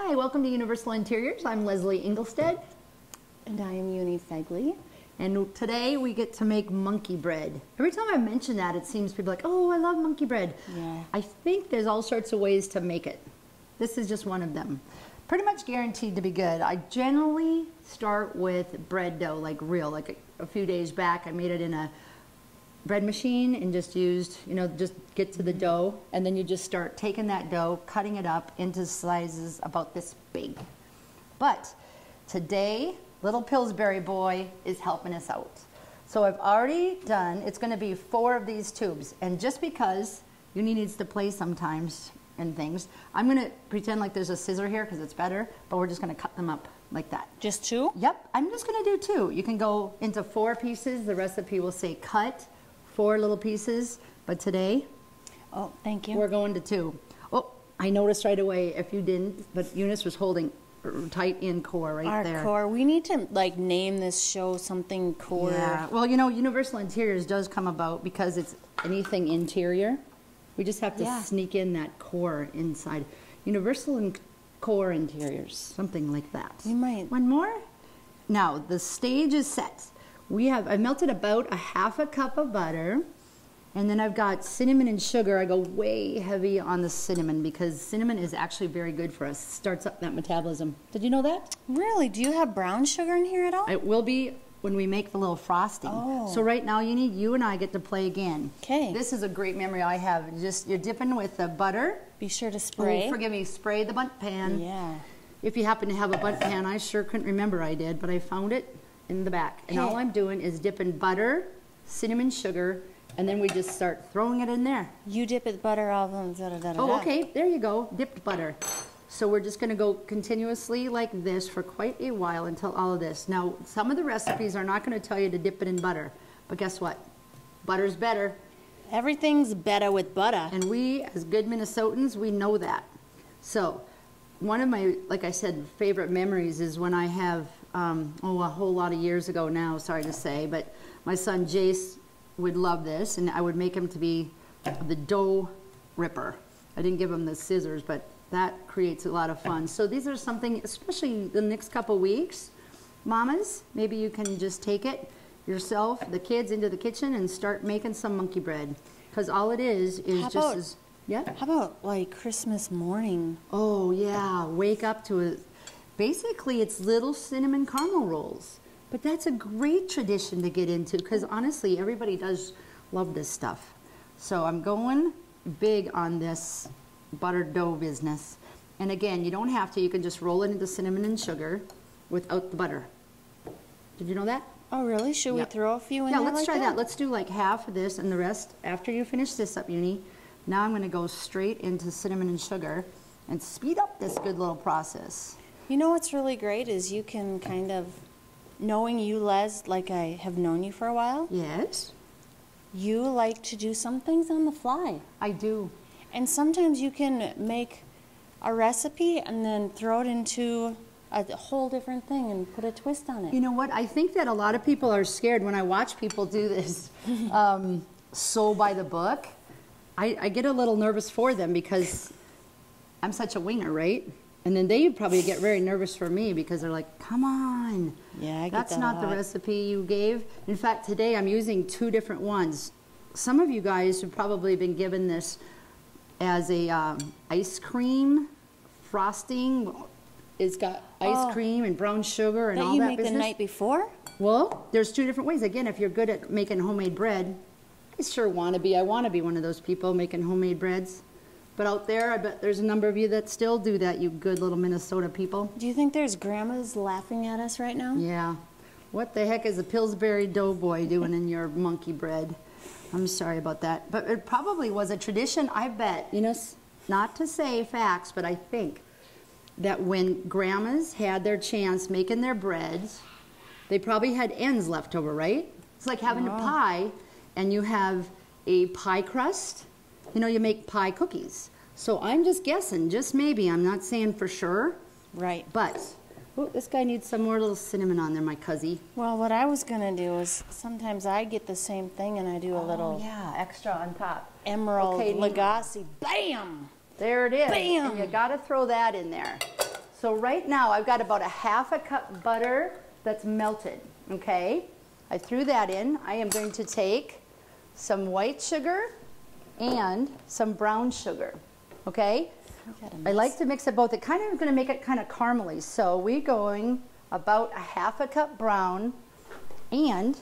Hi, welcome to Universal Interiors. I'm Leslie Inglestead. And I am Uni Fegley. And today we get to make monkey bread. Every time I mention that, it seems people are like, oh, I love monkey bread. Yeah. I think there's all sorts of ways to make it. This is just one of them. Pretty much guaranteed to be good. I generally start with bread dough, like real. Like a few days back, I made it in a bread machine and just used, just get to the dough. And then you just start taking that dough, cutting it up into slices about this big. But today, little Pillsbury boy is helping us out. So I've already done, it's gonna be 4 of these tubes. And just because Uni needs to play sometimes and things, I'm gonna pretend like there's a scissor here because it's better, but we're just gonna cut them up like that. Just 2? Yep, I'm just gonna do 2. You can go into 4 pieces. The recipe will say cut 4 little pieces, but today, oh, thank you. We're going to 2. Oh, I noticed right away, if you didn't, but Eunice was holding tight in core right there. Our core. We need to like name this show something core. Yeah. Well, Universal Interiors does come about because it's anything interior. We just have to sneak in that core inside. Universal and Core Interiors, something like that. You might. One more? Now, the stage is set. I melted about a half a cup of butter, and then I've got cinnamon and sugar. I go way heavy on the cinnamon because cinnamon is actually very good for us. It starts up that metabolism. Did you know that? Really? Do you have brown sugar in here at all? It will be when we make the little frosting. Oh. So right now, you and I get to play again. Okay. This is a great memory I have. You're dipping with the butter. Be sure to spray. Oh, forgive me, spray the bundt pan. Yeah. If you happen to have a bundt pan, I sure couldn't remember I did, but I found it in the back. And all I'm doing is dipping butter, cinnamon, sugar, and then we just start throwing it in there. You dip it butter, all of them, Oh, okay, there you go, dipped butter. So we're just gonna go continuously like this for quite a while until all of this. Now, some of the recipes are not gonna tell you to dip it in butter, but guess what? Butter's better. Everything's better with butter. And we, as good Minnesotans, we know that. So, one of my, like I said, favorite memories is when I have, a whole lot of years ago now, sorry to say, but my son Jace would love this, and I would make him to be the dough ripper. I didn't give him the scissors, but that creates a lot of fun. So these are something, especially the next couple weeks, mamas, maybe you can just take it yourself, the kids, into the kitchen and start making some monkey bread. Because all it is yeah? How about like Christmas morning? Oh yeah, wake up to it. Basically, it's little cinnamon caramel rolls. But that's a great tradition to get into because honestly, everybody does love this stuff. So I'm going big on this buttered dough business. And again, you don't have to. You can just roll it into cinnamon and sugar without the butter. Did you know that? Oh, really? Should we throw a few in there? Yeah, let's try that. Let's do like half of this and the rest after you finish this up, Uni. Now I'm going to go straight into cinnamon and sugar and speed up this good little process. You know what's really great is you can kind of, knowing you, Les, like I have known you for a while. Yes. You like to do some things on the fly. I do. And sometimes you can make a recipe and then throw it into a whole different thing and put a twist on it. You know what? I think that a lot of people are scared when I watch people do this so by the book. I get a little nervous for them because I'm such a winger, right? And then they probably get very nervous for me because they're like, come on. Yeah, I get That's that not the recipe you gave. In fact, today I'm using 2 different ones. Some of you guys have probably been given this as a ice cream frosting. It's got ice cream and brown sugar and all that you make business. the night before? Well, there's 2 different ways. Again, if you're good at making homemade bread, I sure want to be. I want to be one of those people making homemade breads. But out there, I bet there's a number of you that still do that, you good little Minnesota people. Do you think there's grandmas laughing at us right now? Yeah. What the heck is a Pillsbury Doughboy doing in your monkey bread? I'm sorry about that. But it probably was a tradition, I bet. Not to say facts, but I think that when grandmas had their chance making their breads, they probably had ends left over, right? It's like having a pie, and you have a pie crust. You make pie cookies. So I'm just guessing, just maybe, I'm not saying for sure. Right. But, this guy needs some more little cinnamon on there, my cuzzy. Well, what I was going to do is sometimes I get the same thing and I do a little extra on top. Emerald Lagasse. Bam! There it is. Bam! And you got to throw that in there. So right now I've got about a half a cup butter that's melted, okay? I threw that in. I am going to take some white sugar and some brown sugar, okay? I like to mix it both. It kind of is going to make it kind of caramely. So we're going about a half a cup brown and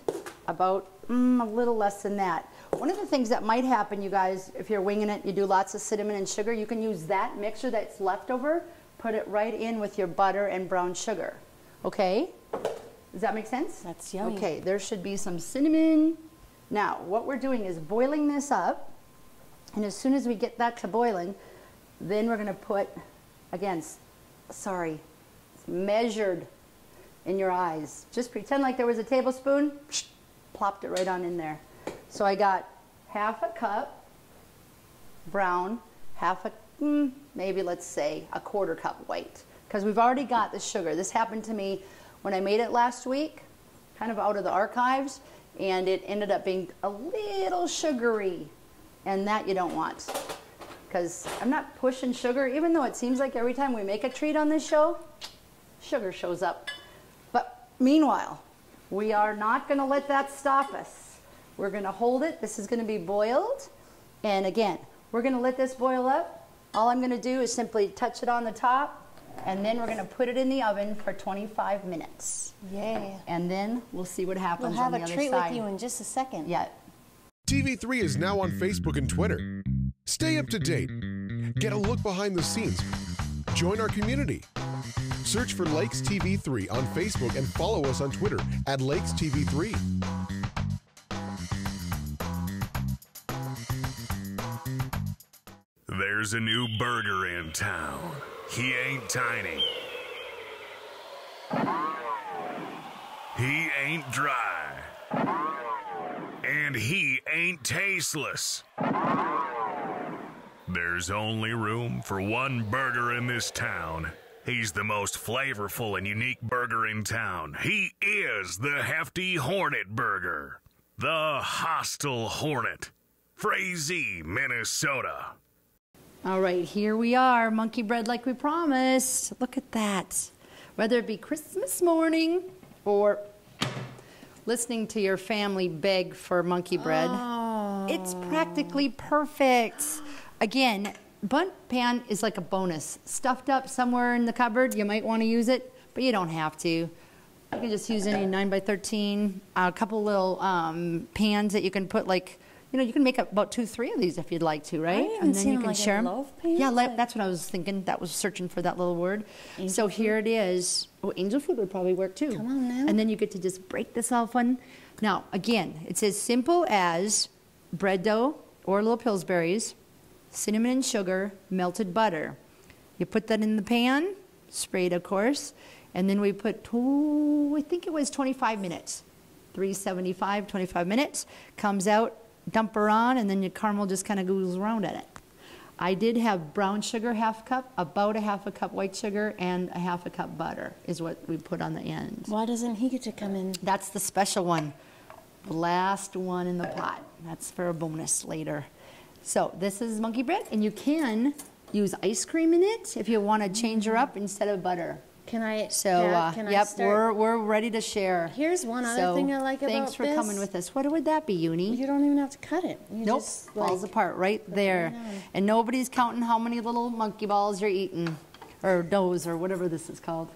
about a little less than that. One of the things that might happen, you guys, if you're winging it, you do lots of cinnamon and sugar, you can use that mixture that's left over, put it right in with your butter and brown sugar, okay? Does that make sense? That's yummy. Okay, there should be some cinnamon. Now, what we're doing is boiling this up, and as soon as we get that to boiling, then we're going to put, again, sorry, it's measured in your eyes. Just pretend like there was a tablespoon, plopped it right on in there. So I got half a cup brown, half a, maybe let's say a quarter cup white, because we've already got the sugar. This happened to me when I made it last week, kind of out of the archives, and it ended up being a little sugary, and that you don't want. Because I'm not pushing sugar, even though it seems like every time we make a treat on this show, sugar shows up. But meanwhile, we are not going to let that stop us. We're going to hold it. This is going to be boiled. And again, we're going to let this boil up. All I'm going to do is simply touch it on the top, and then we're going to put it in the oven for 25 minutes. Yay. And then we'll see what happens on the other side. We'll have a treat with you in just a second. Yeah. TV3 is now on Facebook and Twitter. Stay up to date. Get a look behind the scenes. Join our community. Search for Lakes TV3 on Facebook and follow us on Twitter at Lakes TV3. There's a new burger in town. He ain't tiny. He ain't dry. And he ain't tasteless. There's only room for one burger in this town. He's the most flavorful and unique burger in town. He is the Hefty Hornet Burger. The Hostile Hornet. Frazee, Minnesota. All right, here we are, monkey bread like we promised. Look at that. Whether it be Christmas morning or listening to your family beg for monkey bread, it's practically perfect. Again, Bundt pan is like a bonus. Stuffed up somewhere in the cupboard, you might want to use it, but you don't have to. You can just use any 9x13, a couple little pans that you can put like, you know, you can make up about 2-3 of these if you'd like to, right? And then you can share them. Loaf pan? Yeah, that's what I was thinking. That was searching for that little word. So here it is. Oh, angel food would probably work too. Come on now. And then you get to just break this off one. Now, again, it's as simple as bread dough or little Pillsbury's, cinnamon and sugar, melted butter. You put that in the pan, sprayed of course, and then we put, I think it was 25 minutes. 375, 25 minutes, comes out, dump her on, and then your caramel just kind of goes around at it. I did have brown sugar, half cup, about a half a cup white sugar, and a half a cup butter is what we put on the end. Why doesn't he get to come in? That's the special one. The last one in the pot. That's for a bonus later. So this is monkey bread, and you can use ice cream in it if you want to change her up instead of butter. Can I? So, can yep, I start? we're ready to share. Here's one other thing I like about this. Thanks for coming with us. What would that be, Uni? You don't even have to cut it. You Nope, just, falls apart right there. it on. And nobody's counting how many little monkey balls you're eating, or doughs, or whatever this is called.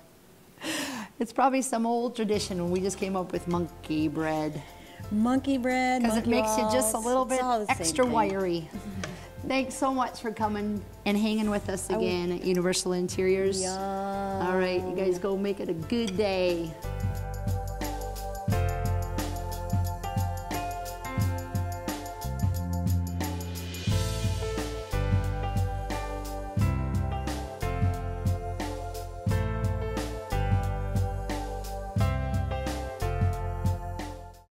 It's probably some old tradition when we just came up with monkey bread. Monkey bread, Because it makes you just a little bit It's all the same extra thing. wiry. Thanks so much for coming and hanging with us again at Universal Interiors. Yum. All right, you guys go make it a good day.